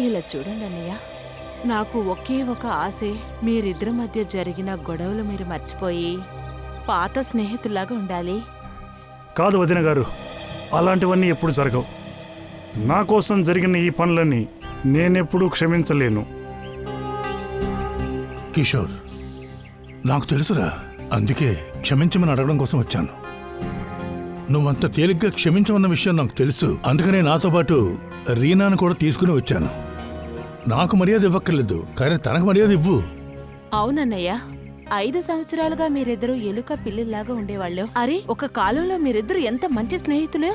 ఇలా చూడండి అన్నయ్య, నాకు ఒకే ఒక ఆశే, మీరిద్దరి మధ్య జరిగిన గొడవలు మీరు మర్చిపోయి పాత స్నేహితుల్లాగా ఉండాలి. కాదు వదిన గారు, అలాంటివన్నీ ఎప్పుడు జరగవు. నా కోసం జరిగిన ఈ పనులని నేనెప్పుడూ క్షమించలేను. కిషోర్, నాకు తెలుసురా, అందుకే క్షమించమని అడగడం కోసం వచ్చాను. నువ్వంత తేలిగ్గా క్షమించమన్న విషయం నాకు తెలుసు. అందుకనే నాతో పాటు రీనాను కూడా తీసుకుని వచ్చాను. నాకు మర్యాద ఇవ్వక్కర్లేదు, కానీ తనకు మర్యాద ఇవ్వు. అవునన్నయ్య, 5 సంవత్సరాలుగా మీరిద్దరూ ఎలుక పిల్లిలాగా ఉండేవాళ్ళు. అరే, ఒక కాలంలో మీరిద్దరు ఎంత మంచి స్నేహితులు.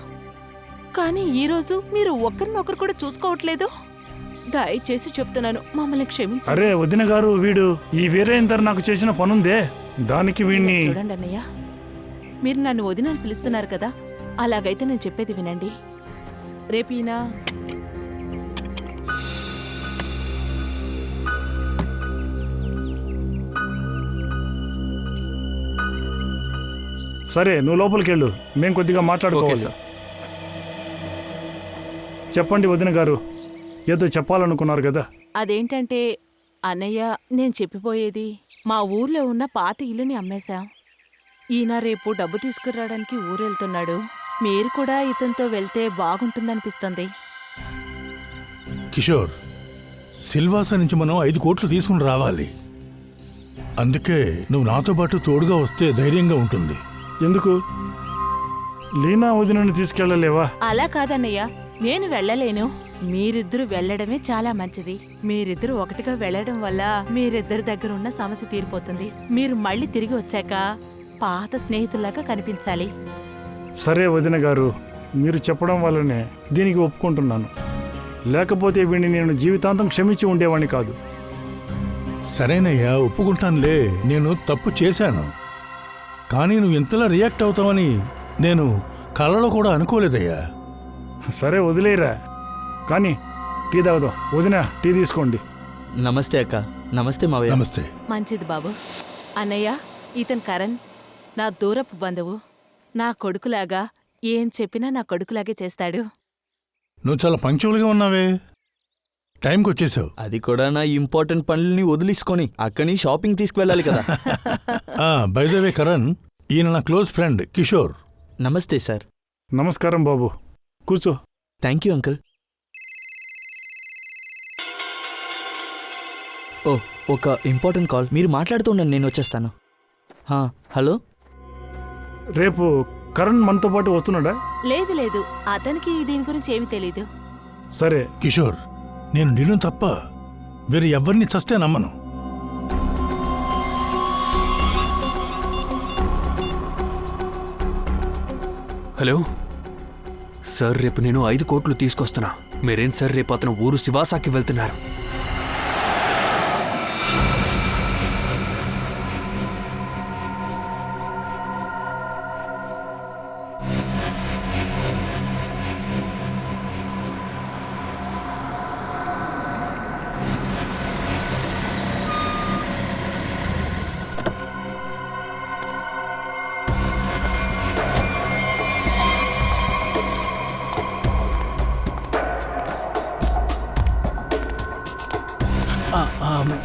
కానీ ఈరోజు మీరు ఒకరినొకరు కూడా చూసుకోవట్లేదు. దయచేసి చెప్తున్నాను, మమ్మల్ని క్షమించండి. అరే వదిన గారు, వీడు ఈ వీరేందర్ నాకు చేసిన పనుందే, దానికి వీడిని... చూడండి అన్నయ్య, మీరు నన్ను వదినని పిలుస్తున్నారు కదా, అలాగైతే నేను చెప్పేది వినండి. రేపీనా సరే, నువ్వు లోపలికి వెళ్ళు, మేం కొద్దిగా మాట్లాడుకోవాలి. చెప్పండి వదిన గారు, ఏదో చెప్పాలనుకున్నారు కదా. అదేంటంటే అన్నయ్య, నేను చెప్పిపోయేది, మా ఊర్లో ఉన్న పాత ఇల్లుని అమ్మేశాం. ఈయన రేపు డబ్బు తీసుకురావడానికి ఊరెళ్తున్నాడు. మీరు కూడా ఇతనితో వెళ్తే బాగుంటుందనిపిస్తుంది. కిషోర్, సిల్వాసా నుంచి మనం 5 కోట్లు తీసుకుని రావాలి. అందుకే నువ్వు నాతో పాటు తోడుగా వస్తే ధైర్యంగా ఉంటుంది. ఎందుకు? లీనా వదినని తీసుకెళ్ళలేవా? అలా కాదన్నయ్య, నేను వెళ్ళలేను. మీరిద్దరూ వెళ్ళడమే చాలా మంచిది. మీరిద్దరూ ఒకటిగా వెళ్ళడం వల్ల మీరిద్దరి దగ్గర ఉన్న సమస్య తీరిపోతుంది. మీరు మళ్ళీ తిరిగి వచ్చాక పాత స్నేహితుల్లాగా కనిపించాలి. సరే వదిన గారు, మీరు చెప్పడం వల్లనే దీనికి ఒప్పుకుంటున్నాను. లేకపోతే వీడిని నేను జీవితాంతం క్షమించి ఉండేవాణ్ణి కాదు. సరేనయ్యా, ఒప్పుకుంటానులే, నేను తప్పు చేశాను. కానీ నువ్వు ఇంతలా రియాక్ట్ అవుతావని నేను కలలో కూడా అనుకోలేదయ్యా. సరే వదిలేరా, కానీ టీ తాగుదాం. వదిన, టీ తీసుకోండి. నమస్తే అక్క. నమస్తే మావయ్య. నమస్తే. మంచిది బాబు. అన్నయ్య, ఇతను కరణ్, నా దూరపు బంధువు. నా కొడుకులాగా ఏం చెప్పినా నా కొడుకులాగే చేస్తాడు. నువ్వు చాలా పంక్చువల్గా ఉన్నావే, టైంకి వచ్చేసావు. అది కూడా నా ఇంపార్టెంట్ పనులని వదిలేసుకొని అక్కని షాపింగ్ తీసుకువెళ్ళాలి కదా. బై ద వే కరణ్, ఈయన నా క్లోజ్ ఫ్రెండ్ కిషోర్. నమస్తే సార్. నమస్కారం బాబు, కూర్చో. Thank you uncle. ఓ, ఒక ఇంపార్టెంట్ కాల్. మీరు మాట్లాడుతూ ఉండండి, నేను వచ్చేస్తాను. హలో. రేపు కరణ్ మనతో పాటు వస్తున్నాడా? లేదు లేదు, అతనికి దీని గురించి ఏమీ తెలీదు. సరే కిషోర్, నేను నిన్ను తప్ప వేరే ఎవరిని చస్తే నమ్మను. హలో సార్, రేపు నేను 5 కోట్లు తీసుకొస్తున్నా. మీరేం సార్, రేపు అతను ఊరు శివాసాకి వెళ్తున్నారు.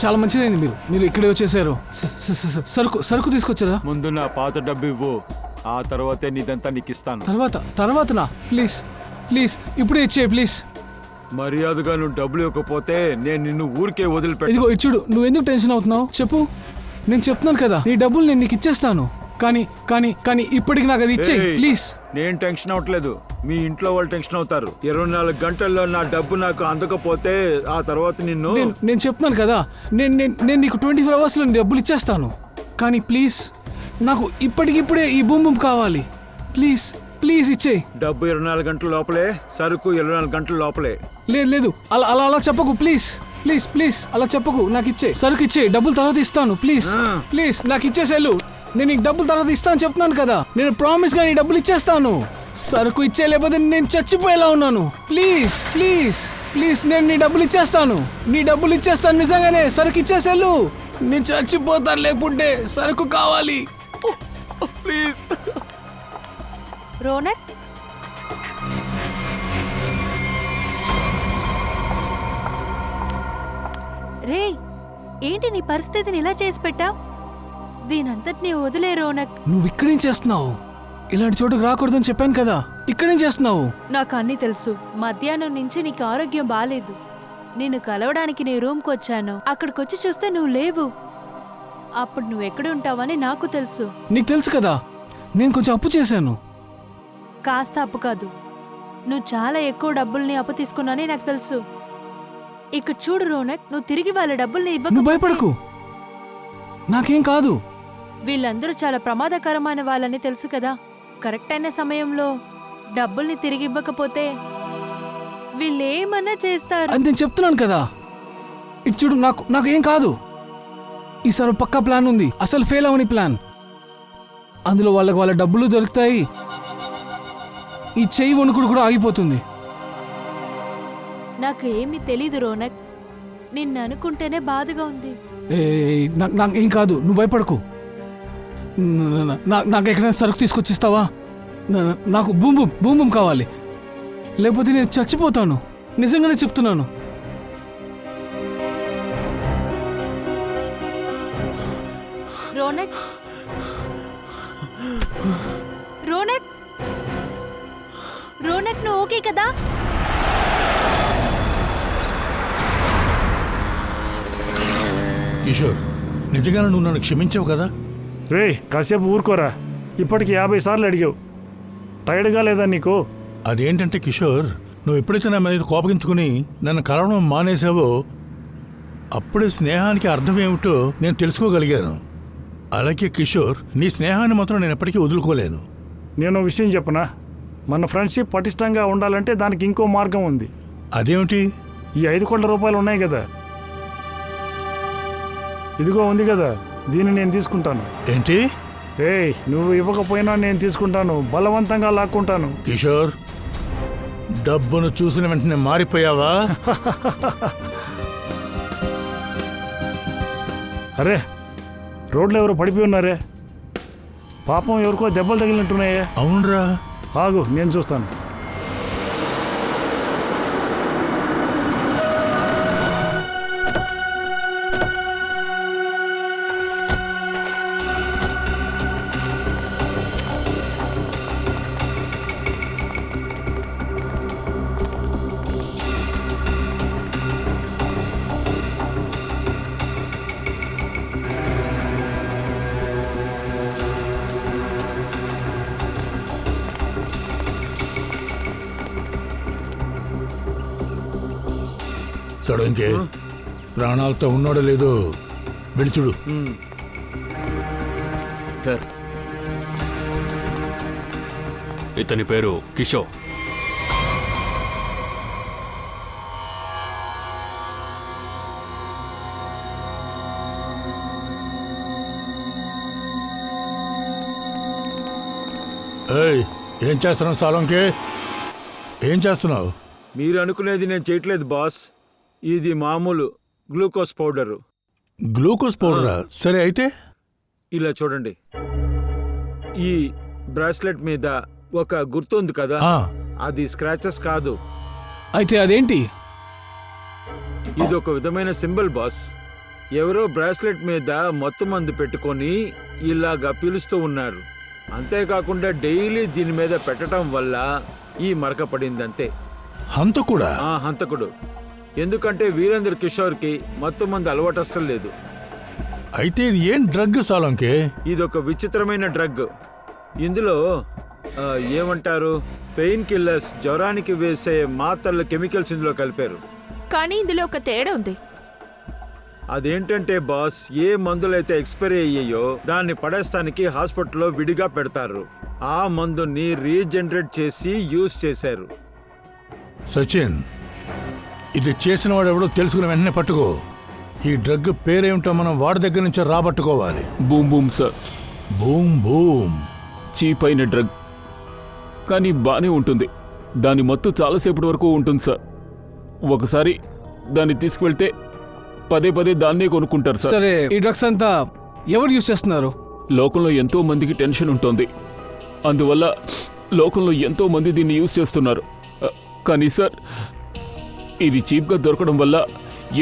చాలా మంచిదైంది మీరు ఇక్కడే వచ్చేసారు. సరుకు తీసుకొచ్చారా? ముందు నా పాత డబ్బు ఇవ్వు, ఆ తర్వాతే నీదంతా నీకు ఇస్తాను. తర్వాతనా? ప్లీజ్ ఇప్పుడే ఇచ్చే ప్లీజ్. మర్యాదగా నువ్వు డబ్బులు ఇవ్వకపోతే నేను నిన్ను ఊరికే వదిలిపెట్టు. ఇదిగో ఇచ్చుడు. నువ్వు ఎందుకు టెన్షన్ అవుతున్నావు చెప్పు. నేను చెప్తున్నాను కదా, నీ డబ్బులు నేను నీకు ఇచ్చేస్తాను. కానీ ఇప్పటికి నాకు అది ఇచ్చే ప్లీజ్. నేను టెన్షన్ అవ్వట్లేదు, మీ ఇంట్లో వాళ్ళు టెన్షన్ అవుతారు. 24 గంటల్లో నా డబ్బు నాకు అందకపోతే ఆ తర్వాత నేను చెప్తున్నాను కదా, నేను నీకు 24 అవర్స్లో డబ్బులు ఇచ్చేస్తాను. కానీ ప్లీజ్, నాకు ఇప్పటికిప్పుడే ఈ బూమ్ కావాలి. ప్లీజ్ ఇచ్చే. డబ్బు 24 గంటల లోపలే, సరుకు 24 గంటల లోపలే. లేదు అలా చెప్పకు ప్లీజ్ అలా చెప్పకు. నాకు ఇచ్చే, సరుకు ఇచ్చే, డబ్బులు తర్వాత ఇస్తాను. ప్లీజ్ నాకు ఇచ్చేసేళ్ళు. నేను నీకు డబ్బులు తర్వాత ఇస్తాను చెప్తున్నాను కదా. నేను ప్రామిస్ గా నీ డబ్బులు ఇచ్చేస్తాను. సరుకు ఇచ్చే, లేకపోతే నేను చచ్చిపోయేలా ఉన్నాను. ప్లీజ్ నేను నీ డబ్బులు ఇచ్చేస్తాను. నిజంగానే. సరుకు ఇచ్చేసేళ్ళు. నేను చచ్చిపోతాను లేకుంటే. సరుకు కావాలి ప్లీజ్. రే ఏంటి నీ పరిస్థితిని ఇలా చేసి పెట్టావ్? దీనంతటినీ వదిలే రోనక్. నువ్వు ఇక్కడేం చేస్తున్నావు? ఇలాంటి చోటుకు రాకూడదని చెప్పాను కదా, ఇక్కడేం చేస్తున్నావు? నాకు అన్నీ తెలుసు. మధ్యాహ్నం నుంచి నీకు ఆరోగ్యం బాలేదు. నిన్ను కలవడానికి నీ రూమ్కి వచ్చాను. అక్కడికొచ్చి చూస్తే నువ్వు లేవు. అప్పుడు నువ్వు ఎక్కడ ఉంటావని నాకు తెలుసు. నీకు తెలుసు కదా, నేను కొంచెం అప్పు చేశాను. కాస్త అప్పు కాదు, నువ్వు చాలా ఎక్కువ డబ్బుల్ని అప్పు తీసుకున్నానని నాకు తెలుసు. ఇక్కడ చూడు రోనక్, నువ్వు తిరిగి వాళ్ళ డబ్బుల్ని నువ్వు ఇవ్వకపోతే భయపడకు, నాకేం కాదు. వీళ్ళందరూ చాలా ప్రమాదకరమైన వాళ్ళని తెలుసు కదా. కరెక్ట్ అయిన సమయంలో డబ్బుల్ని తిరిగి ఇవ్వకపోతే వీళ్ళేమన్నా చేస్తారు. అది నేను చెప్తున్నాను కదా. ఇటు చూడు, నాకు ఏం కాదు. ఈసారి పక్కా ప్లాన్ ఉంది, అసలు ఫెయిల్ అవని ప్లాన్. అందులో వాళ్ళ డబ్బులు దొరుకుతాయి, ఈ చెయ్యి వణుకుడు కూడా ఆగిపోతుంది. నాకు ఏమీ తెలీదు రోనక్, నిన్ను అనుకుంటేనే బాధగా ఉంది. నాకేం కాదు, నువ్వు భయపడకు. నాకు ఎక్కడైనా సరుకు తీసుకొచ్చిస్తావా? నాకు బూమ్ బూమ్ కావాలి, లేకపోతే నేను చచ్చిపోతాను. నిజంగానే చెప్తున్నాను. రోనక్, రోనక్, రోనక్, నువ్వు ఓకే కదా? కిషోర్, నిజంగానే నువ్వు నన్ను క్షమించావు కదా? రే కాసేపు ఊరుకోరా, ఇప్పటికి 50 సార్లు అడిగావు. టైర్డ్గా లేదా నీకు? అదేంటంటే కిషోర్, నువ్వు ఎప్పుడైతే నా మీద కోపగించుకుని నన్ను కలవడం మానేశావో అప్పుడే స్నేహానికి అర్థం ఏమిటో నేను తెలుసుకోగలిగాను. అలాగే కిషోర్, నీ స్నేహాన్ని మాత్రం నేను ఎప్పటికీ వదులుకోలేను. నేను ఓ విషయం చెప్పనా, మన ఫ్రెండ్షిప్ పటిష్టంగా ఉండాలంటే దానికి ఇంకో మార్గం ఉంది. అదేమిటి? ఈ 5 కోట్ల రూపాయలు ఉన్నాయి కదా, ఇదిగో ఉంది కదా, దీన్ని నేను తీసుకుంటాను. ఏంటి? ఏయ్, నువ్వు ఇవ్వకపోయినా నేను తీసుకుంటాను, బలవంతంగా లాక్కుంటాను. కిషోర్, డబ్బును చూసిన వెంటనే మారిపోయావా? అరే, రోడ్లో ఎవరో పడిపోయి ఉన్నారే, పాపం ఎవరికో దెబ్బలు తగిలినట్టున్నాయే. అవునరా, ఆగు, నేను చూస్తాను. సడన్కే ప్రాణాలతో ఉన్నాడో లేదో విడిచుడు. సార్, ఇతని పేరు కిషోర్. ఏయ్, ఏం చేస్తున్నావు సాలంకే? ఏం చేస్తున్నావు? మీరు అనుకునేది నేను చేయట్లేదు బాస్. ఇది మామూలు గ్లూకోజ్ పౌడరు. గ్లూకోజ్ పౌడరా? సరే, అయితే ఇలా చూడండి, ఈ బ్రాస్లెట్ మీద ఒక గుర్తు ఉంది కదా, ఆ, అది స్క్రాచెస్ కాదు, అయితే అదేంటి? ఇది ఒక విధమైన సింబల్ బాస్. ఎవరో బ్రాస్లెట్ మీద మత్తు మందు పెట్టుకొని ఇలాగా పీలుస్తూ ఉన్నారు. అంతేకాకుండా డైలీ దీని మీద పెట్టడం వల్ల ఈ మరక పడిందంతే. హంతకుడా? హంతకుడు. ఎందుకంటే వీరేంద్ర కిషోర్కి మత్తు మందు అలవాటు అస్సలు లేదు. అయితే ఇది ఏం డ్రగ్ సాలంకే? ఇదొక విచిత్రమైన డ్రగ్. ఇందులో ఏమంటారు, పెయిన్ కిల్లర్స్, జ్వరానికి వేసే మాత్రల కెమికల్స్ ఇందులో కలిపారు. కానీ ఇందులో ఒక తేడా ఉంది. అదేంటంటే బాస్, ఏ మందులైతే ఎక్స్పైరీ అయ్యాయో దాన్ని పడేస్తానికి హాస్పిటల్లో విడిగా పెడతారు. ఆ మందుని రీజనరేట్ చేసి యూజ్ చేశారు. సచిన్, ఇది చేసిన వాడు ఎవడో తెలుసుకుని వెంటనే పట్టుకో. ఈ డ్రగ్ పేరేమిటో మనం వాడి దగ్గర నుంచి రాబట్టుకోవాలి. Boom boom sir. Boom boom. Cheap అయిన డ్రగ్, కానీ బానే ఉంటుంది. దాని మత్తు చాలాసేపటి వరకు ఉంటుంది సార్. ఒకసారి దాన్ని తీసుకువెళ్తే పదే పదే దాన్నే కొనుక్కుంటారు సార్. సరే, ఈ డ్రగ్స్ అంతా ఎవరు యూజ్ చేస్తున్నారు? లోకంలో ఎంతో మందికి టెన్షన్ ఉంటుంది, అందువల్ల లోకంలో ఎంతో మంది దీన్ని యూజ్ చేస్తున్నారు. కానీ సార్, ఇది చీప్గా దొరకడం వల్ల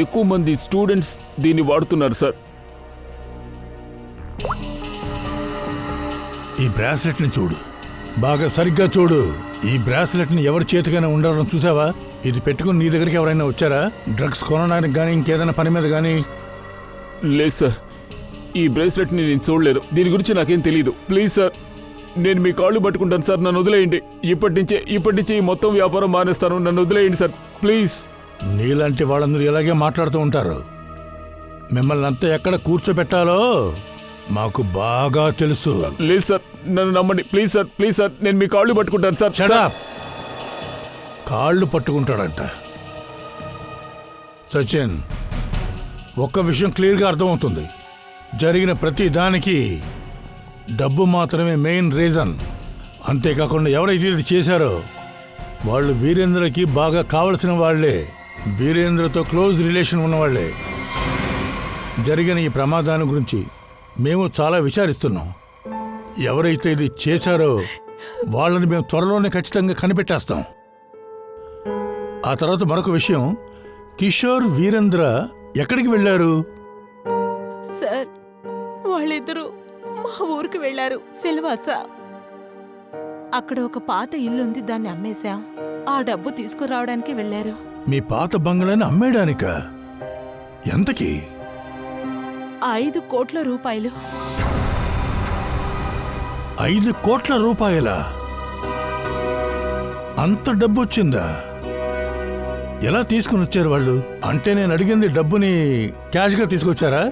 ఎక్కువ మంది స్టూడెంట్స్ దీన్ని వాడుతున్నారు సార్. ఈ బ్రాస్లెట్ని చూడు, బాగా సరిగ్గా చూడు. ఈ బ్రాస్లెట్ని ఎవరి చేతికైనా ఉండడం చూసావా? ఇది పెట్టుకుని నీ దగ్గరికి ఎవరైనా వచ్చారా? డ్రగ్స్ కొనడానికి కానీ ఇంకేదైనా పని మీద కానీ? లేదు సార్, ఈ బ్రేస్లెట్ని నేను చూడలేదు. దీని గురించి నాకేం తెలియదు. ప్లీజ్ సార్, నేను మీ కాళ్ళు పట్టుకుంటాను సార్, నన్ను వదిలేయండి. ఇప్పటి నుంచే ఈ మొత్తం వ్యాపారం మానేస్తాను. నన్ను వదిలేయండి సార్, ప్లీజ్. నీలాంటి వాళ్ళందరూ ఇలాగే మాట్లాడుతూ ఉంటారు. మిమ్మల్ని అంతా ఎక్కడ కూర్చోబెట్టాలో మాకు బాగా తెలుసు. లేదు సార్, నన్ను నమ్మండి. ప్లీజ్ సార్, నేను మీ కాళ్ళు పట్టుకుంటాను సార్. షడప్! కాళ్ళు పట్టుకుంటాడంట. సచిన్, ఒక్క విషయం క్లియర్గా అర్థమవుతుంది. జరిగిన ప్రతి దానికి డబ్బు మాత్రమే మెయిన్ రీజన్. అంతేకాకుండా ఎవరైతే ఇది చేశారో వాళ్ళు వీరేంద్రకి బాగా కావలసిన వాళ్లే, వీరేంద్రతో క్లోజ్ రిలేషన్ ఉన్నవాళ్లే. జరిగిన ఈ ప్రమాదాన్ని గురించి మేము చాలా విచారిస్తున్నాం. ఎవరైతే ఇది చేశారో వాళ్ళని మేము త్వరలోనే ఖచ్చితంగా కనిపెట్టేస్తాం. ఆ తర్వాత మరొక విషయం, కిషోర్, వీరేంద్ర ఎక్కడికి వెళ్ళారు? సార్, వాళ్ళిద్దరూ మా ఊరికి వెళ్లారు, సిల్వాస. అక్కడ ఒక పాత ఇల్లుంది, దాన్ని అమ్మేశాం. ఆ డబ్బు తీసుకురావడానికి వెళ్లారు. మీ పాత బంగ్లాని అమ్మేయడానికా? ఎంతకి? 5 కోట్ల రూపాయలు. 5 కోట్ల రూపాయలా? అంత డబ్బు వచ్చిందా? ఎలా తీసుకుని వచ్చారు వాళ్ళు? అంటే నేను అడిగింది డబ్బుని క్యాష్గా తీసుకొచ్చారా?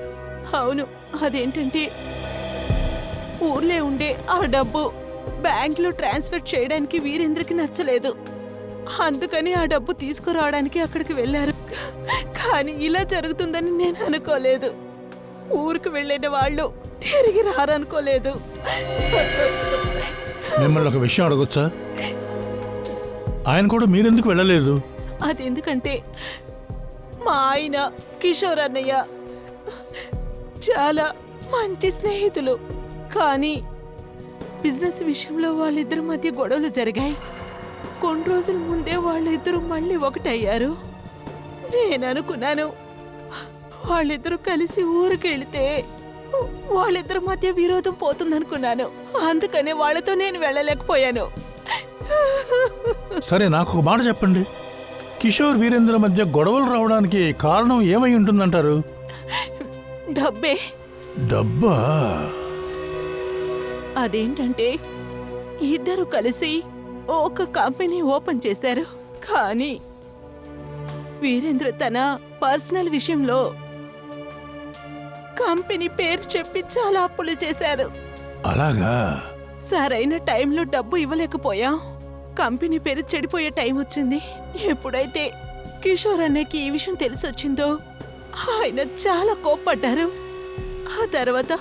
అవును. అదేంటంటే ఊర్లే ఉండే ఆ డబ్బు బ్యాంకులో ట్రాన్స్ఫర్ చేయడానికి వీరేంద్రకి నచ్చలేదు. అందుకని ఆ డబ్బు తీసుకురావడానికి అక్కడికి వెళ్లారు. కానీ ఇలా జరుగుతుందని నేను అనుకోలేదు. ఊరికి వెళ్ళిన వాళ్ళు తిరిగి రారనుకోలేదు. మిమ్మల్ని ఒక విషయం అడగొచ్చా? ఆయన కూడా మీరెందుకు వెళ్ళలేదు? అదెందుకంటే మా ఆయన కిషోర్ అన్నయ్య చాలా మంచి స్నేహితులు. కానీ బిజినెస్ విషయంలో వాళ్ళిద్దరి మధ్య గొడవలు జరిగాయి. కొన్ని రోజుల ముందే వాళ్ళిద్దరూ మళ్ళీ ఒకటయ్యారు. నేను అనుకున్నాను వాళ్ళిద్దరూ కలిసి ఊరికెళ్తే వాళ్ళిద్దరి మధ్య విరోధం పోతుందనుకున్నాను. అందుకనే వాళ్ళతో నేను వెళ్ళలేకపోయాను. సరే, నాకు ఒక మాట చెప్పండి. కిషోర్, వీరేంద్ర మధ్య గొడవలు రావడానికి కారణం ఏమై ఉంటుందంటారు? డబ్బే. డబ్బా? అదేంటంటే ఇద్దరు కలిసి ఒక కంపెనీ ఓపెన్ చేశారు. కానీ వీరేంద్ర తన పర్సనల్ విషయంలో కంపెనీ పేరు చెప్పి చాలా అప్పులు చేశారు. అలాగా? సరైన టైంలో డబ్బు ఇవ్వలేకపోయాం. కంపెనీ పేరు చెడిపోయే టైం వచ్చింది. ఎప్పుడైతే కిషోర్ అన్నయ్యకి ఈ విషయం తెలిసొచ్చిందో ఆయన చాలా కోప్పడ్డారు. ఆ తర్వాత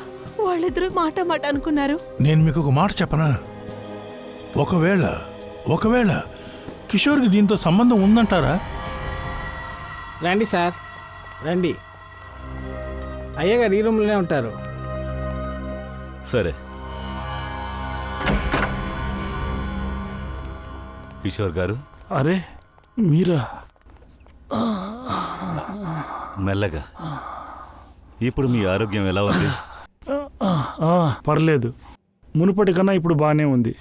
వాళ్ళిద్దరూ మాట అనుకున్నారు. నేను మీకు ఒక మాట చెప్పనా? ఒకవేళ కిషోర్కి దీంతో సంబంధం ఉందంటారా? రండి సార్, రండి. అయ్యగారు ఈ రూమ్లోనే ఉంటారు. సరే, కిషోర్ గారు. అరే మీరా? మెల్లగా. ఇప్పుడు మీ ఆరోగ్యం ఎలా ఉంది? పర్లేదు, మునుపటి కన్నా ఇప్పుడు బాగానే ఉంది.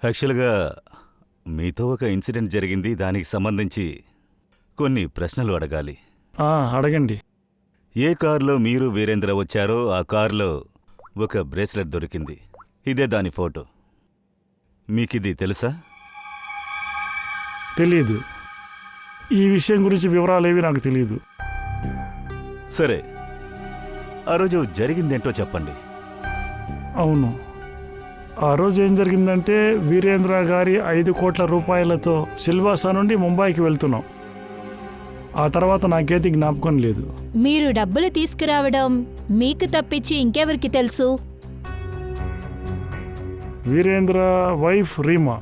యాక్చువల్గా మీతో ఒక ఇన్సిడెంట్ జరిగింది. దానికి సంబంధించి కొన్ని ప్రశ్నలు అడగాలి. అడగండి. ఏ కారులో మీరు, వీరేంద్ర వచ్చారో ఆ కారులో ఒక బ్రేస్లెట్ దొరికింది. ఇదే దాని ఫోటో. మీకిది తెలుసా? తెలీదు. ఈ విషయం గురించి వివరాలేవి నాకు తెలియదు. సరే, ఆ రోజు జరిగిందేంటో చెప్పండి. అవును, ఆ రోజు ఏం జరిగిందంటే వీరేంద్ర గారి 5 కోట్ల రూపాయలతో సిల్వాసా నుండి ముంబైకి వెళ్తున్నాం. ఆ తర్వాత నాకేది జ్ఞాపకం లేదు. మీరు డబ్బులు తీసుకురావడం మీకు తప్పించి ఇంకెవరికి తెలుసు? వీరేంద్ర వైఫ్ రీమా,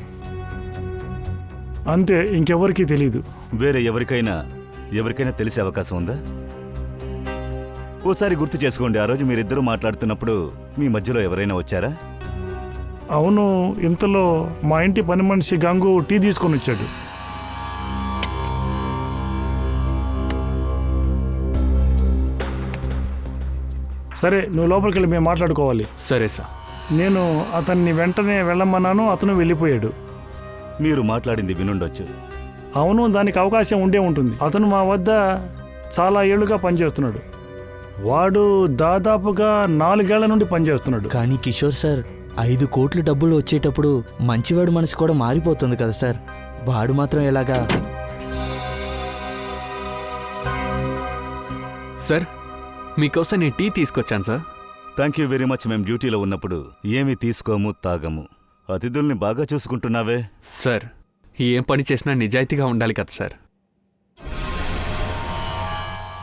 అంతే, ఇంకెవరికీ తెలీదు. వేరే ఎవరికైనా తెలిసే అవకాశం ఉందా? ఓసారి గుర్తు చేసుకోండి. ఆ రోజు మీరిద్దరూ మాట్లాడుతున్నప్పుడు మీ మధ్యలో ఎవరైనా వచ్చారా? అవును, ఇంతలో మా ఇంటి పని మనిషి గంగు టీ తీసుకొని వచ్చాడు. సరే నువ్వు లోపలికి వెళ్ళి మేము మాట్లాడుకోవాలి. సరే సార్. నేను అతన్ని వెంటనే వెళ్ళమన్నాను, అతను వెళ్ళిపోయాడు. మీరు మాట్లాడింది వినుండొచ్చు. అవును, దానికి అవకాశం ఉండే ఉంటుంది. అతను మా వద్ద చాలా ఏళ్ళుగా పనిచేస్తున్నాడు. వాడు దాదాపుగా 4 ఏళ్ల నుండి పనిచేస్తున్నాడు. కానీ కిషోర్ సార్, 5 కోట్లు డబ్బులు వచ్చేటప్పుడు మంచివాడు మనసు కూడా మారిపోతుంది కదా సార్. వాడు మాత్రం ఎలాగా? సార్, మీకోసం నేను టీ తీసుకొచ్చాను sir. Thank you very much. మేము డ్యూటీలో ఉన్నప్పుడు ఏమీ తీసుకోము, తాగము. అతిథుల్ని బాగా చూసుకుంటున్నావే. సార్, ఏం పని చేసినా నిజాయితీగా ఉండాలి కదా సార్.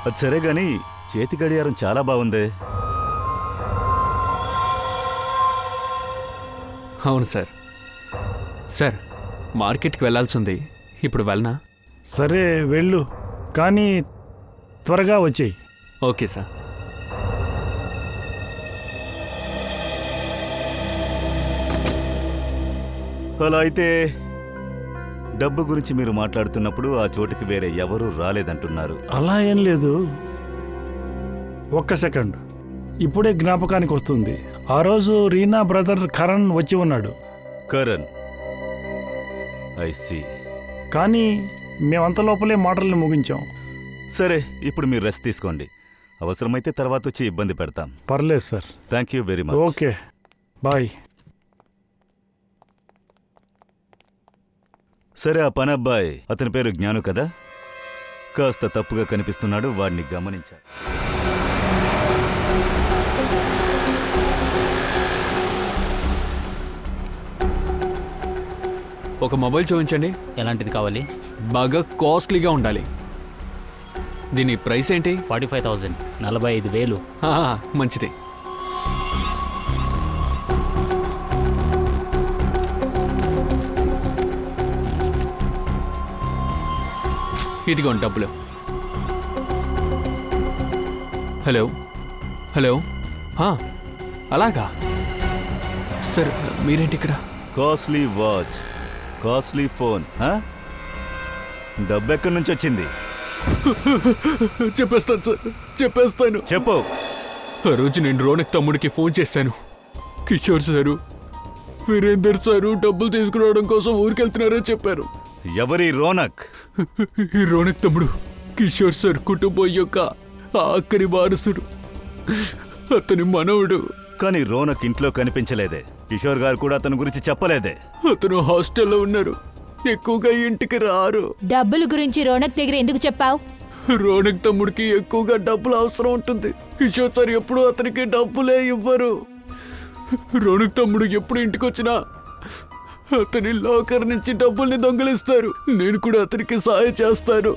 అది సరే గాని చేతి గడియారం చాలా బాగుందే. అవును సార్. సార్, మార్కెట్కి వెళ్ళాల్సి ఉంది, ఇప్పుడు వెళ్ళనా? సరే వెళ్ళు, కానీ త్వరగా వచ్చేయి. Okay sir. అలా అయితే డబ్బు గురించి మీరు మాట్లాడుతున్నప్పుడు ఆ చోటుకి వేరే ఎవరూ రాలేదంటున్నారు. అలా ఏం లేదు. ఒక్క సెకండ్, ఇప్పుడే జ్ఞాపకానికి వస్తుంది. ఆ రోజు రీనా బ్రదర్ కరణ్ వచ్చి ఉన్నాడు. Karan, I see. కానీ మేమంత లోపలే మాటల్ని ముగించాం. సరే, ఇప్పుడు మీరు రెస్ట్ తీసుకోండి. అవసరమైతే తర్వాత వచ్చి ఇబ్బంది పెడతాం. పర్లేదు sir. Thank you very much. Okay, bye. సరే, ఆ పనబ్బాయి, అతని పేరు జ్ఞాను కదా, కాస్త తప్పుగా కనిపిస్తున్నాడు, వాడిని గమనించాలి. ఒక మొబైల్ చూపించండి. ఎలాంటిది కావాలి? బాగా కాస్ట్లీగా ఉండాలి. దీని ప్రైస్ ఏంటి? 45,000. 45,000. మంచిది. ఇదిగోండి డబ్బులు. Hello hello. అలాగా సార్, మీరేంటి ఇక్కడ? కాస్ట్లీ వాచ్, కాస్ట్లీ ఫోన్, డబ్బు ఎక్కడి నుంచి వచ్చింది? చెప్పేస్తాను సార్, చెప్పేస్తాను. చెప్పు. ఆ రోజు నేను రోనక్ తమ్ముడికి ఫోన్ చేశాను. కిషోర్ సారు, వీరేందర్ సారు డబ్బులు తీసుకురావడం కోసం ఊరికెళ్తున్నారని చెప్పారు. ఎవరి రోనక్? ఈ రోనక్ తమ్ముడు కిషోర్ సార్ కుటుంబం యొక్క ఆఖరి వారసుడు, అతని మనవుడు. కానీ రోనక్ ఇంట్లో కనిపించలేదే. కిషోర్ గారు కూడా అతని గురించి చెప్పలేదే. అతను హాస్టల్లో ఉన్నారు, ఎక్కువగా ఇంటికి రారు. డబ్బుల గురించి రోనక్ దగ్గర ఎందుకు చెప్పావు? రోనక్ తమ్ముడికి ఎక్కువగా డబ్బులు అవసరం ఉంటుంది. కిషోర్ సార్ ఎప్పుడు అతనికి డబ్బులే ఇవ్వరు. రోనక్ తమ్ముడు ఎప్పుడు ఇంటికి వచ్చినా అతని లాకర్ నుంచి డబ్బుల్ని దొంగిలిస్తారు. నేను కూడా అతనికి సహాయం చేస్తాను.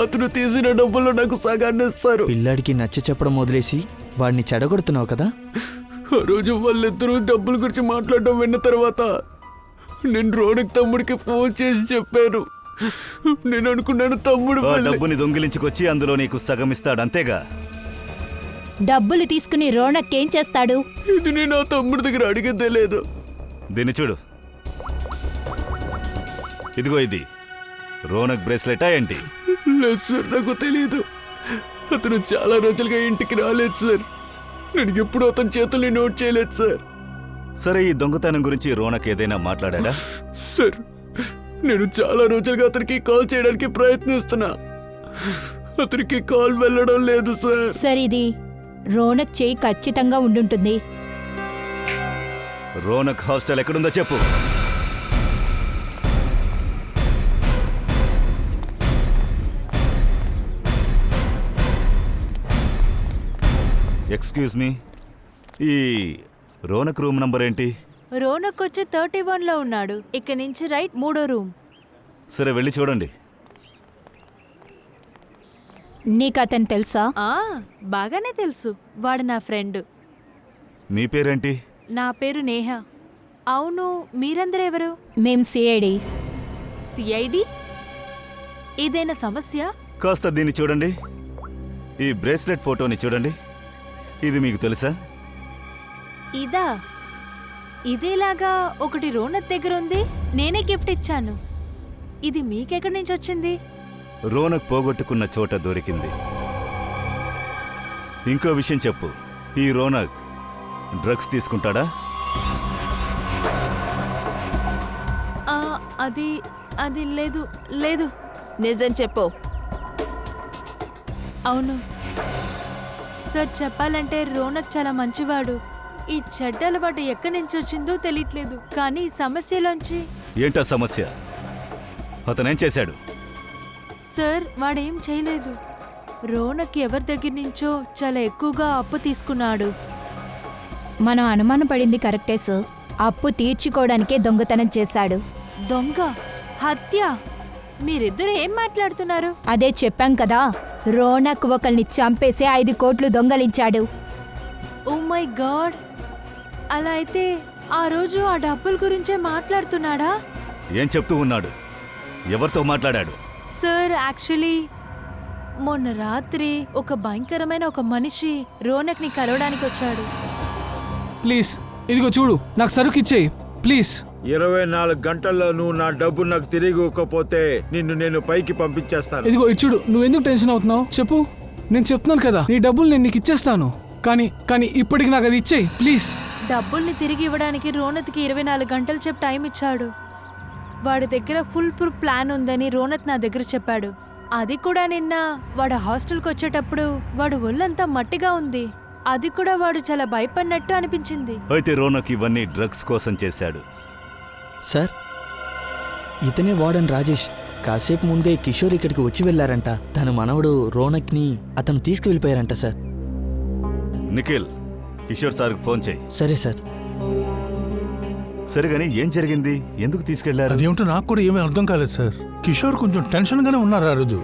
అతను తీసిన డబ్బుల్లో నాకు సగాన్ని ఇస్తారు. పిల్లాడికి నచ్చ చెప్పడం వదిలేసి వాడిని చెడగొడుతున్నావు కదా. ఆ రోజు వాళ్ళిద్దరూ డబ్బుల గురించి మాట్లాడడం విన్న తర్వాత నేను రోనక్ తమ్ముడికి ఫోన్ చేసి చెప్పాను. నేను అనుకున్నాను తమ్ముడు డబ్బుని దొంగిలించుకొచ్చి అందులో నీకు సగం ఇస్తాడు, అంతేగా? డబ్బులు తీసుకుని రోనక్ ఏం చేస్తాడు? ఇది నేను ఆ తమ్ముడి దగ్గర అడిగేదే లేదు. దీన్ని చూడు, ఇదిగో, ఇది రోనక్ బ్రేస్లెటా ఏంటి? లేదు సార్, నాకు తెలీదు. అతను చాలా రోజులుగా ఇంటికి రాలేదు సార్. నేను ఎప్పుడు అతని చేతుల్ని నోట్ చేయలేదు సార్. సరే, ఈ దొంగతనం గురించి రోనక్ ఏదైనా మాట్లాడా? సార్, నేను చాలా రోజులుగా అతనికి కాల్ చేయడానికి ప్రయత్నిస్తున్నా. అతనికి కాల్ వెళ్ళడం లేదు సార్. సరే, ఇది రోనక్ చేయి ఖచ్చితంగా ఉండుంటుంది. రోనక్ హాస్టల్ ఎక్కడుందో చెప్పు. ఎక్స్క్యూజ్ మీ, ఈ రోనక్ రూమ్ నంబర్ ఏంటి? రోనక్ వచ్చి 31లో ఉన్నాడు. ఇక్కడి నుంచి రైట్ 3వ రూమ్. సరే, వెళ్ళి చూడండి. నీకు అతను తెలుసా? బాగానే తెలుసు. వాడు నా ఫ్రెండ్. మీ పేరేంటి? నా పేరు నేహ. అవును, మీరందరూ ఎవరు? మేం సిఐడి. సిఐడి? ఇదేనా సమస్య? కాస్త దీన్ని చూడండి. ఈ బ్రేస్లెట్ ఫోటోని చూడండి. ఇది మీకు తెలుసా? ఇదా? ఇదేలాగా ఒకటి రోనక్ దగ్గర ఉంది. నేనే గిఫ్ట్ ఇచ్చాను. ఇది మీకెక్కడి నుంచి వచ్చింది? రోనక్ పోగొట్టుకున్న చోట దొరికింది. ఇంకో విషయం చెప్పు, ఈ రోనక్ డ్రగ్స్ తీసుకుంటాడా? అది అది లేదు లేదు. నిజం చెప్పు. అవును సార్, చెప్పాలంటే రోనక్ చాలా మంచివాడు. ఈ చెడ్డ అలవాటు ఎక్కడి నుంచి వచ్చిందో తెలియట్లేదు, కానీ ఈ సమస్యలోంచి. ఏంటా సమస్య? అతనేం చేశాడు? సార్, వాడేం చేయలేదు. రోనక్ ఎవరి దగ్గర నుంచో చాలా ఎక్కువగా అప్పు తీసుకున్నాడు. మనం అనుమానపడింది కరెక్టే సార్. అప్పు తీర్చుకోవడానికే దొంగతనం చేశాడు. దొంగ? హత్య? మీరిద్దరు ఏం మాట్లాడుతున్నారు? అదే చెప్పాం కదా, రోనక్ ఒకల్ని చంపేసి 5 కోట్లు దొంగలించాడు. Oh my God! అలా అయితే ఆ రోజు ఆ డబ్బుల గురించే మాట్లాడుతున్నాడా? ఏం చెప్తూ ఉన్నాడు? ఎవరితో మాట్లాడాడు? సార్, యాక్చువల్లీ మొన్న రాత్రి ఒక భయంకరమైన ఒక మనిషి రోనక్ని కలవడానికి వచ్చాడు. ప్లీజ్ ఇదిగో చూడు, నాకు సరుకు ఇచ్చేయి ప్లీజ్. 24 గంటల్లో నువ్వు నా డబ్బు నాకు తిరిగి ఇవ్వకపోతే నిన్ను నేను పైకి పంపించేస్తాను. ఇదిగో ఇది చూడు, నువ్వు ఎందుకు టెన్షన్ అవుతున్నావు చెప్పు. నేను చెప్తున్నాను కదా, నీ డబ్బులు నేను నీకు ఇచ్చేస్తాను. కానీ ఇప్పటికి నాకు అది ఇచ్చేయి ప్లీజ్. డబ్బుల్ని తిరిగి ఇవ్వడానికి రోనత్కి 24 గంటలు చెప్పి టైం ఇచ్చాడు. వాడి దగ్గర ఫుల్ ప్రూఫ్ ప్లాన్ ఉందని రోనత్ నా దగ్గర చెప్పాడు. అది కూడా నిన్న వాడు హాస్టల్కి వచ్చేటప్పుడు వాడు ఒళ్ళంతా మట్టిగా ఉంది. అది కూడా వాడు చాలా భయపడినట్టు అనిపించింది. అయితే రోనక్ ఇవన్నీ డ్రగ్స్ కోసం చేశాడు. సార్, ఇతనే వార్డెన్ రాజేష్. కాసేపు ముందే కిషోర్ ఇక్కడికి వచ్చి వెళ్ళారంట. తన మనవడు రోనక్ని అతను తీసుకువెళ్ళిపోయారంట సార్. నిఖిల్, కిషోర్ సార్కి ఫోన్ చేయి. సరే సార్. సరే గానీ ఏం జరిగింది? ఎందుకు తీసుకెళ్లారు? అదేమిటో నాకు కూడా ఏమీ అర్థం కాలేదు సార్. కిషోర్ కొంచెం టెన్షన్గానే ఉన్నారు ఆ రోజు.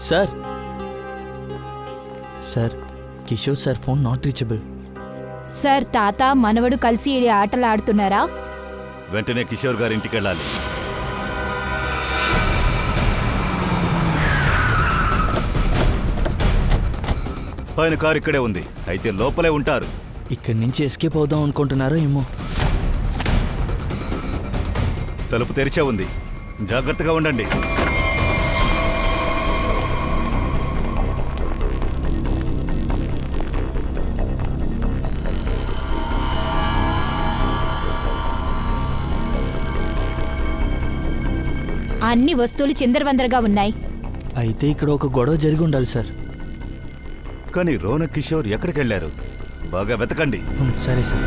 Sir, Kishore sir phone not reachable. Sir, తాత మనవడు కలిసి ఈ ఆటలు ఆడుతున్నారా? వెంటనే కిషోర్ గారి ఇంటికి వెళ్ళాలి. ఆయన కారు ఇక్కడే ఉంది. అయితే లోపలే ఉంటారు. ఇక్కడి నుంచి ఎస్కేప్ అవుదాం అనుకుంటున్నారో ఏమో. తలుపు తెరిచే ఉంది. జాగ్రత్తగా ఉండండి. అన్ని వస్తువులు చిందరవందరగా ఉన్నాయి. అయితే ఇక్కడ ఒక గొడవ జరిగి ఉండాలి సార్. కానీ రోనక్, కిషోర్ ఎక్కడికి వెళ్ళారు? బాగా వెతకండి. సరే సార్.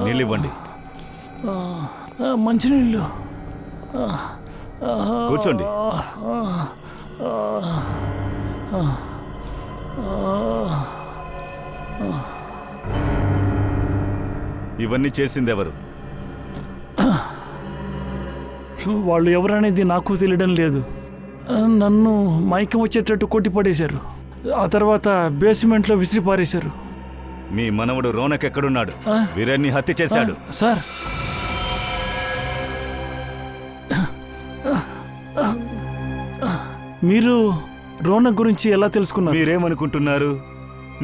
నీళ్ళివ్వండి. మంచినీళ్ళు. కూర్చోండి. ఇవన్నీ చేసింది ఎవరు? వాళ్ళు ఎవరనేది నాకు తెలియడం లేదు. నన్ను మైకం వచ్చేటట్టు కొట్టి పడేశారు. ఆ తర్వాత బేస్మెంట్లో విసిరి పారేశారు. మీ మనవడు రోనక్ ఎక్కడున్నాడు? వీరాన్ని హత్య చేశాడు. సార్, మీరు రోనక్ గురించి ఎలా తెలుసుకున్నారు? మీరేమనుకుంటున్నారు?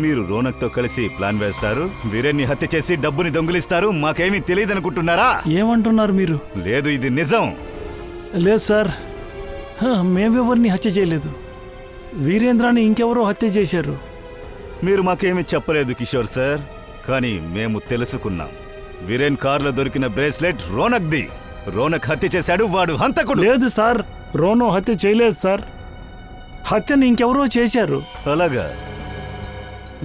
మీరు రోనక్తో కలిసి ప్లాన్ వేస్తారు, వీరాన్ని హత్య చేసి డబ్బుని దొంగిలిస్తారు. మాకేమీ తెలియదు అనుకుంటున్నారా? ఏమంటున్నారు మీరు? లేదు, ఇది నిజం. లేదు సార్, మేమెవరిని హత్య చేయలేదు. వీరేంద్రాన్ని ఇంకెవరో హత్య చేశారు. మీరు మాకేమీ చెప్పలేదు కిషోర్ సార్. కానీ మేము తెలుసుకున్నాం. వీరేన్ కార్లో దొరికిన బ్రేస్లెట్ రోనక్ది. రోనక్ హత్య చేశాడు. వాడు హంతకుడు. లేదు సార్, రోనో హత్య చేయలేదు సార్. హత్యని ఇంకెవరో చేశారు. అలాగా?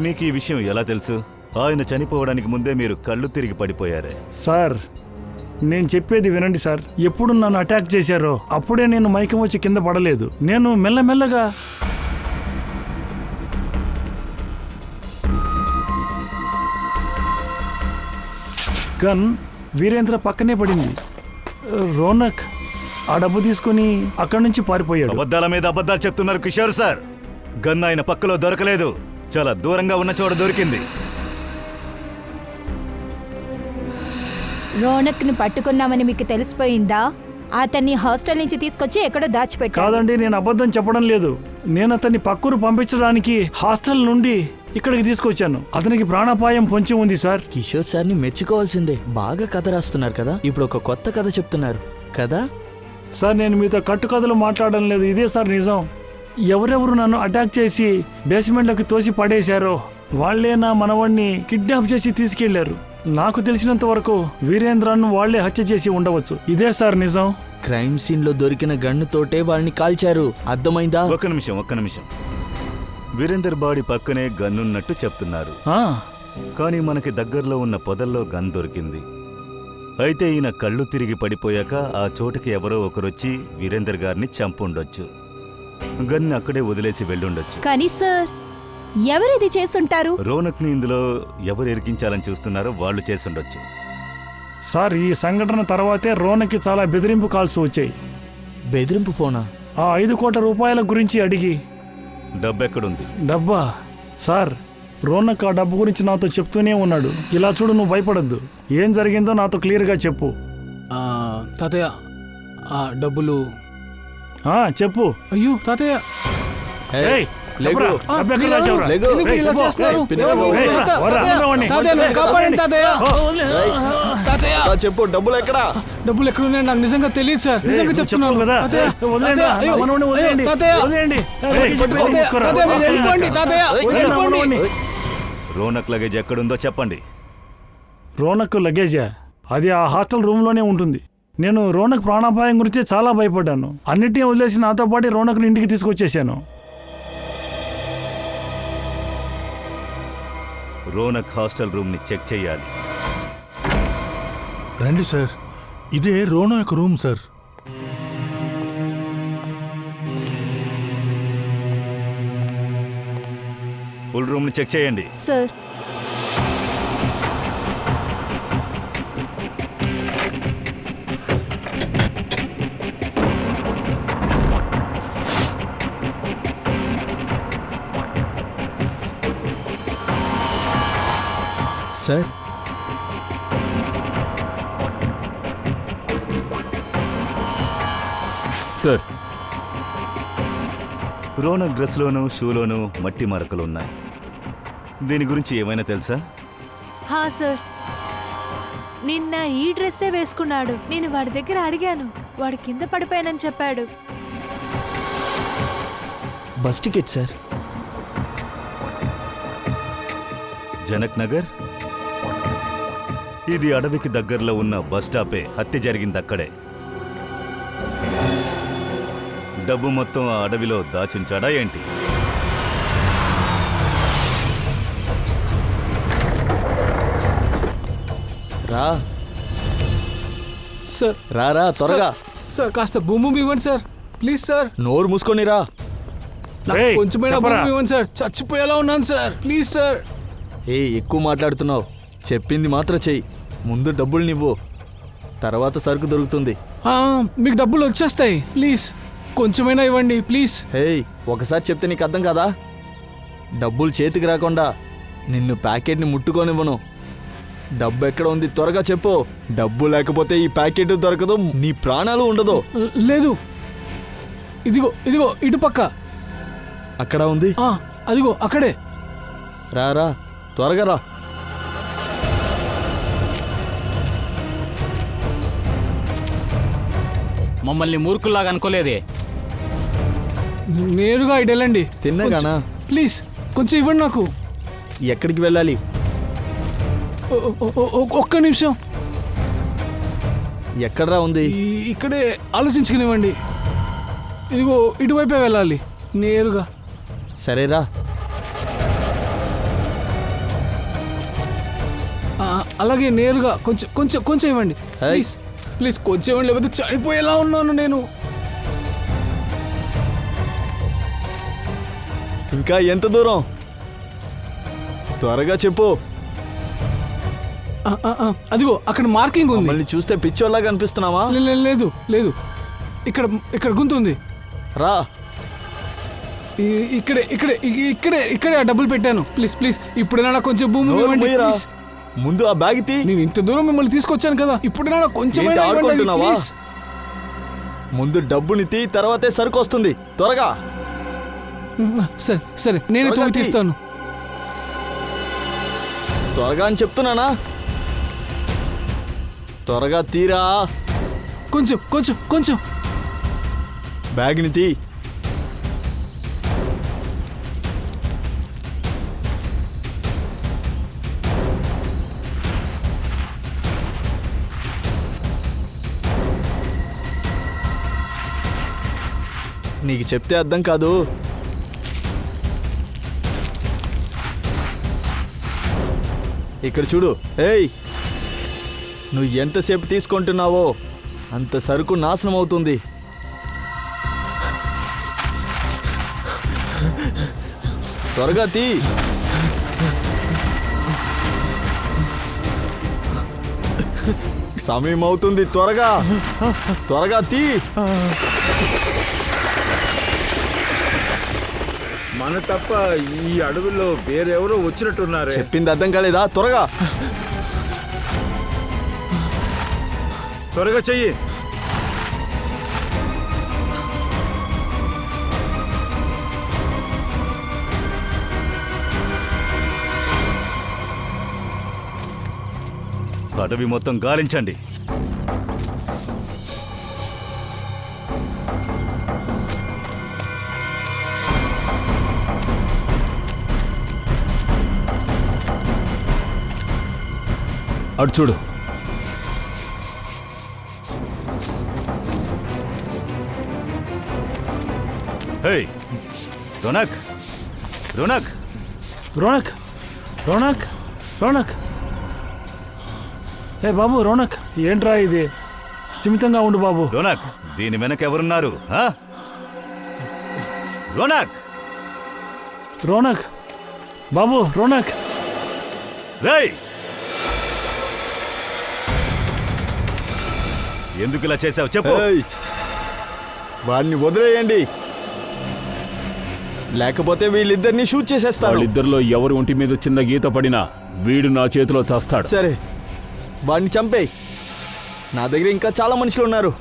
మీకు ఈ విషయం ఎలా తెలుసు? ఆయన చనిపోవడానికి ముందే మీరు కళ్ళు తిరిగి పడిపోయారే. సార్, నేను చెప్పేది వినండి సార్. ఎప్పుడు నన్ను అటాక్ చేశారో అప్పుడే నేను మైకం వచ్చి కింద పడలేదు. నేను మెల్లమెల్లగా గన్ వీరేంద్ర పక్కనే పడింది. రోనక్ ఆ డబ్బు తీసుకుని అక్కడి నుంచి పారిపోయాడు. అబద్ధాల మీద అబద్ధాలు చెప్తున్నారు కిషోర్ సార్. గన్ ఆయన పక్కలో దొరకలేదు, చాలా దూరంగా ఉన్న చోట దొరికింది. రోనక్ని పట్టుకున్నామని మీకు తెలిసిపోయిందా? అతన్ని హాస్టల్ నుంచి తీసుకొచ్చి ఎక్కడో దాచిపెట్టారు. కాదండి, నేను అబద్ధం చెప్పడం లేదు. నేను అతన్ని పక్కూరు పంపించడానికి హాస్టల్ నుండి ఇక్కడికి తీసుకొచ్చాను. అతనికి ప్రాణాపాయం పొంచి ఉంది సార్. కిషోర్ సార్ని మెచ్చుకోవాల్సిందే. బాగా కథ రాస్తున్నారు కదా. ఇప్పుడు ఒక కొత్త కథ చెప్తున్నారు కదా సార్. నేను మీతో కట్టుకథలు మాట్లాడడం లేదు, ఇదే సార్ నిజం. ఎవరెవరు నన్ను అటాక్ చేసి బేస్మెంట్లోకి తోసి పడేశారో వాళ్లే నా మనవణ్ణి కిడ్నాప్ చేసి తీసుకెళ్లారు. నాకు తెలిసినంత వరకు వీరేంద్రను వాళ్లే హత్య చేసి ఉండవచ్చు. ఇదే సార్ నిజం. క్రైమ్ సీన్ లో దొరికిన గన్నుతోటే వాళ్ళని కాల్చారు, అర్థమైందా? ఒక్క నిమిషం. వీరేందర్ బాడీ పక్కనే గన్నున్నట్టు చెప్తున్నారు, కానీ మనకి దగ్గరలో ఉన్న పొదల్లో గన్ దొరికింది. అయితే ఈయన కళ్ళు తిరిగి పడిపోయాక ఆ చోటుకి ఎవరో ఒకరొచ్చి వీరేందర్ గారిని చంపుండొచ్చు. గన్ అక్కడే వదిలేసి వెళ్ళుండొచ్చు. కానీ సార్, ఎవరిది చేసుంటారు? రోనక్ని ఇందులో ఎవరు ఇరికించాలని చూస్తున్నారో వాళ్ళు చేసుండొచ్చు. సార్, ఈ సంఘటన తర్వాతే రోనక్కి చాలా బెదిరింపు కాల్స్ వచ్చాయి. బెదిరింపు ఫోనా? ఆ 5 కోట్ల రూపాయల గురించి అడిగి. డబ్బెక్కడుంది? డబ్బా? సార్, రోనక్ ఆ డబ్బు గురించి నాతో చెప్తూనే ఉన్నాడు. ఇలా చూడు, నువ్వు భయపడద్దు. ఏం జరిగిందో నాతో క్లియర్గా చెప్పు. తాతయ్య, ఆ డబ్బులు. చెప్పు. అయ్యో తాతయ్య, ఏయ్, చెప్పరా? సభ్యకు ఇలా చెప్పరా? ఎందుకు ఇలా చేస్తున్నారు? చెప్పు, డబ్బులు ఎక్కడా? డబ్బులు ఎక్కడున్నాయి నాకు నిజంగా తెలియదు సార్. నిజంగా చెప్తున్నాను కదా. రోనక్ లగేజ్ ఎక్కడుందో చెప్పండి. రోనక్ లగేజా? అది ఆ హాస్టల్ రూమ్ లోనే ఉంటుంది. నేను రోనక్ ప్రాణాపాయం గురించి చాలా భయపడ్డాను. అన్నిటినీ వదిలేసి నాతో పాటు రోనక్ని ఇంటికి తీసుకొచ్చేసాను. రోనక్ హాస్టల్ రూమ్ ని చెక్ చేయాలి. రండి సార్, ఇదే Ronak room sir. Full room ని చెక్ చేయండి. సార్, సార్, సార్, రోనక్ డ్రెస్లోనూ షూలోనూ మట్టి మరకలున్నాయి. దీని గురించి ఏమైనా తెలుసా? హా సార్, నిన్న ఈ డ్రెస్సే వేసుకున్నాడు. నేను వాడి దగ్గర అడిగాను, వాడు కింద పడిపోయానని చెప్పాడు. Bus ticket sir. Janak Nagar? ఇది అడవికి దగ్గరలో ఉన్న బస్ స్టాపే. హత్య జరిగింది అక్కడే. డబ్బు మొత్తం ఆ అడవిలో దాచుంచాడా ఏంటి? రా సార్, రా త్వరగా. సార్, కాస్త భూమి ఇవ్వండి సార్, ప్లీజ్ సార్. నోరు మూసుకొని రా. కొంచెమైనా భూమి ఇవ్వండి సార్, చచ్చిపోయేలా ఉన్నాను సార్, ప్లీజ్ సార్. ఎక్కువ మాట్లాడుతున్నావు. చెప్పింది మాత్రం చెయ్యి. ముందు డబ్బులు నివ్వు, తర్వాత సరుకు దొరుకుతుంది. మీకు డబ్బులు వచ్చేస్తాయి, ప్లీజ్ కొంచెమైనా ఇవ్వండి ప్లీజ్. ఒకసారి చెప్తే నీకు అర్థం కదా. డబ్బులు చేతికి రాకుండా నిన్ను ప్యాకెట్ని ముట్టుకొనివ్వను. డబ్బు ఎక్కడ ఉంది త్వరగా చెప్పు. డబ్బు లేకపోతే ఈ ప్యాకెట్ దొరకదు, నీ ప్రాణాలు ఉండదు. లేదు, ఇదిగో ఇటుపక్క. అక్కడ ఉంది. అదిగో అక్కడే. రా త్వరగా రా. మమ్మల్ని మూర్ఖుల్లాగా అనుకోలేదే. నేరుగా ఇటు వెళ్ళండి. తిన్నగానా? ప్లీజ్ కొంచెం ఇవ్వండి నాకు. ఎక్కడికి వెళ్ళాలి? ఒక్క నిమిషం. ఎక్కడరా ఉంది? ఇక్కడే, ఆలోచించుకునివ్వండి. ఇదిగో ఇటువైపే వెళ్ళాలి నేరుగా. సరేరా. అలాగే నేరుగా కొంచెం ఇవ్వండి ప్లీజ్. ప్లీజ్ కొంచెం ఇవ్వండి, లేకపోతే చనిపోయేలా ఉన్నాను నేను. ఇంకా ఎంత దూరం? త్వరగా చెప్పు. అదిగో అక్కడ మార్కింగ్ ఉంది. మళ్ళీ చూస్తే పిచ్చోళ్ళగా కనిపిస్తున్నావా? లేదు. ఇక్కడ ఇక్కడ గుంత ఉంది. రా. ఇక్కడే ఇక్కడే ఇక్కడే ఇక్కడే ఆ డబ్బులు పెట్టాను. ప్లీజ్ ప్లీజ్ ఇప్పుడైనా కొంచెం భూమి ఇవ్వండి, ప్లీజ్. ముందు ఆ బ్యాగ్ తీ. నేను ఇంత దూరం మిమ్మల్ని తీసుకొచ్చాను కదా, ఇప్పుడైనా కొంచెం ఆడుకుంటున్నావా? ముందు డబ్బుని తీ, తర్వాతే సరుకు వస్తుంది. త్వరగా. సరే సరే నేనే తోమి తీస్తాను. త్వరగా అని చెప్తున్నానా? త్వరగా తీరా. కొంచెం కొంచెం కొంచెం. బ్యాగ్ని తీ. నీకు చెప్తే అర్థం కాదు. ఇక్కడ చూడు. ఏయ్, నువ్వు ఎంతసేపు తీసుకుంటున్నావో అంత సరుకు నాశనం అవుతుంది. త్వరగా తీ. సమయం అవుతుంది. త్వరగా త్వరగా తీ. మన తప్ప ఈ అడవుల్లో వేరెవరో వచ్చినట్టున్నారే. చెప్పింది అర్థం కాలేదా? త్వరగా త్వరగా చెయ్యి. అడవి మొత్తం గాలించండి. అటు చూడు. హేయ్ రోనక్, రోనక్, రోనక్, రోనక్, రోనక్. ఏ బాబు రోనక్, ఏంట్రా ఇది? స్థిమితంగా ఉండు బాబు. రోనక్, దీని వెనక ఎవరున్నారు? రోనక్, రోనక్, బాబు రోనక్. రేయ్, ఎందుకు ఇలా చేసావు చెప్పు. వాడిని వదిలేయండి, లేకపోతే వీళ్ళిద్దరిని షూట్ చేసేస్తాను. వాళ్ళిద్దరిలో ఎవరి ఒంటి మీద చిన్న గీత పడినా వీడు నా చేతిలో చేస్తాడు. సరే, వాడిని చంపేయ్. నా దగ్గర ఇంకా చాలా మనుషులు ఉన్నారు.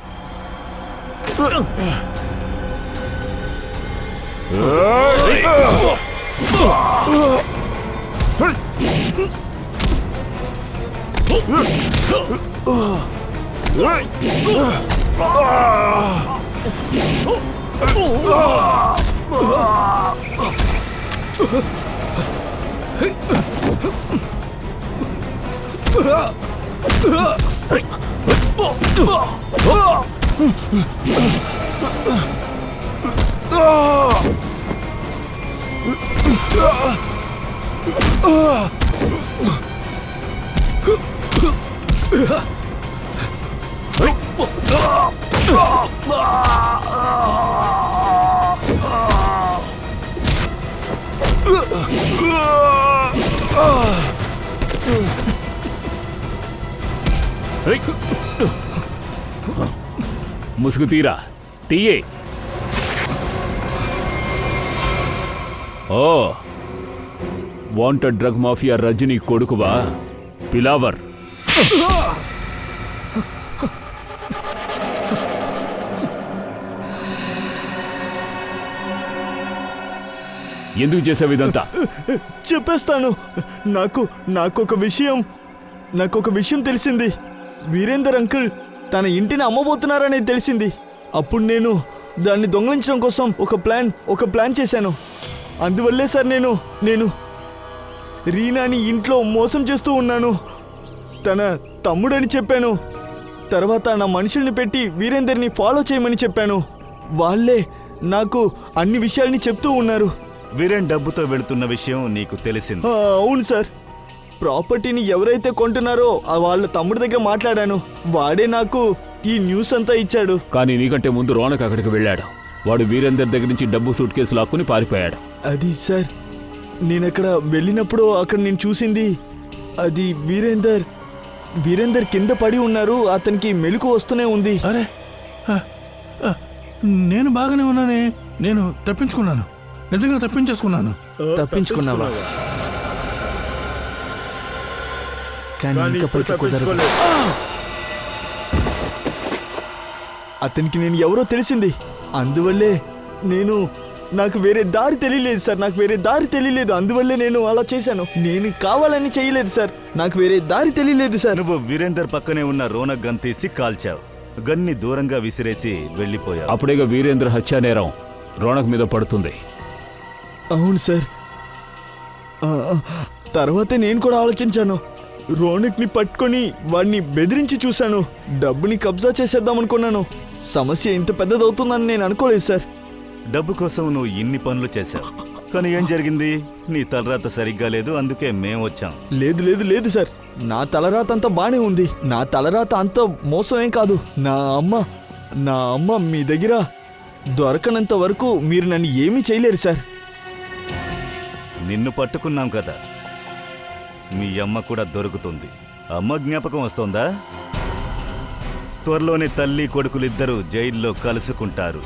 ముసుగు తీరా, తీయే. ఓ, వాంటెడ్ డ్రగ్ మాఫియా రజనీ కొడుకువా పిలావర్? ఎందుకు చేసావు ఇదంతా? చెప్పేస్తాను. నాకొక విషయం తెలిసింది. వీరేందర్ అంకుల్ తన ఇంటిని అమ్మబోతున్నారని తెలిసింది. అప్పుడు నేను దాన్ని దొంగలించడం కోసం ఒక ప్లాన్ చేశాను. అందువల్లే సార్ నేను రీనాని ఇంట్లో మోసం చేస్తూ ఉన్నాను. తన తమ్ముడని చెప్పాను. తర్వాత నా మనుషుల్ని పెట్టి వీరేందర్ని ఫాలో చేయమని చెప్పాను. వాళ్ళే నాకు అన్ని విషయాల్ని చెప్తూ ఉన్నారు. వీరేన్ డబ్బుతో వెళుతున్న విషయం నీకు తెలిసింది? అవును సార్. ప్రాపర్టీని ఎవరైతే కొంటున్నారో వాళ్ళ తమ్ముడి దగ్గర మాట్లాడాను. వాడే నాకు ఈ న్యూస్ అంతా ఇచ్చాడు. కానీ నీకంటే ముందు రోనక్ అక్కడికి వెళ్ళాడు. వాడు వీరేందర్ దగ్గర నుంచి డబ్బు సూట్ కేసు లాక్కుని పారిపోయాడు. అది సార్, నేనక్కడ వెళ్ళినప్పుడు అక్కడ నేను చూసింది అది వీరేందర్ కింద పడి ఉన్నారు. అతనికి మెలకు వస్తూనే ఉంది. అరే, నేను బాగానే ఉన్నానే. నేను తప్పించుకున్నాను, నిజంగా తప్పించేసుకున్నాను. తప్పించుకున్నావా? కానీ కానీ ఇంకా ఇప్పుడు పైకి కుదరదు. తప్పించుకోలేదు. అతనికి నేను ఎవరో తెలిసింది, అందువల్లే నాకు వేరే దారి తెలియలేదు సార్. నాకు వేరే దారి తెలియలేదు, అందువల్లే నేను అలా చేశాను. నేను కావాలని చేయలేదు సార్, నాకు వేరే దారి తెలియలేదు సార్. నువ్వు వీరేందర్ పక్కనే ఉన్న రోనక్ గన్ తీసి కాల్చావు. గన్ని దూరంగా విసిరేసి వెళ్ళిపోయావు. అప్పుడేగా వీరేంద్ర హత్యా నేరం రోనక్ మీద పడుతుంది. అవును సార్. తర్వాతే నేను కూడా ఆలోచించాను. రోనక్ని పట్టుకొని వాడిని బెదిరించి చూశాను. డబ్బుని కబ్జా చేసేద్దాం అనుకున్నాను. సమస్య ఇంత పెద్దదవుతుందని నేను అనుకోలేదు సార్. డబ్బు కోసం నువ్వు ఇన్ని పనులు చేశావు, కానీ ఏం జరిగింది? నీ తలరాత సరిగ్గా లేదు, అందుకే మేం వచ్చాం. లేదు లేదు లేదు సార్, నా తలరాత అంతా బానే ఉంది. నా తలరాత అంత మోసం ఏం కాదు. నా అమ్మ మీ దగ్గర దొరకనంత వరకు మీరు నన్ను ఏమీ చేయలేరు సార్. నిన్ను పట్టుకున్నాం కదా, మీ అమ్మ కూడా దొరుకుతుంది. అమ్మ జ్ఞాపకం వస్తోందా? త్వరలోనే తల్లి కొడుకులిద్దరూ జైల్లో కలుసుకుంటారు.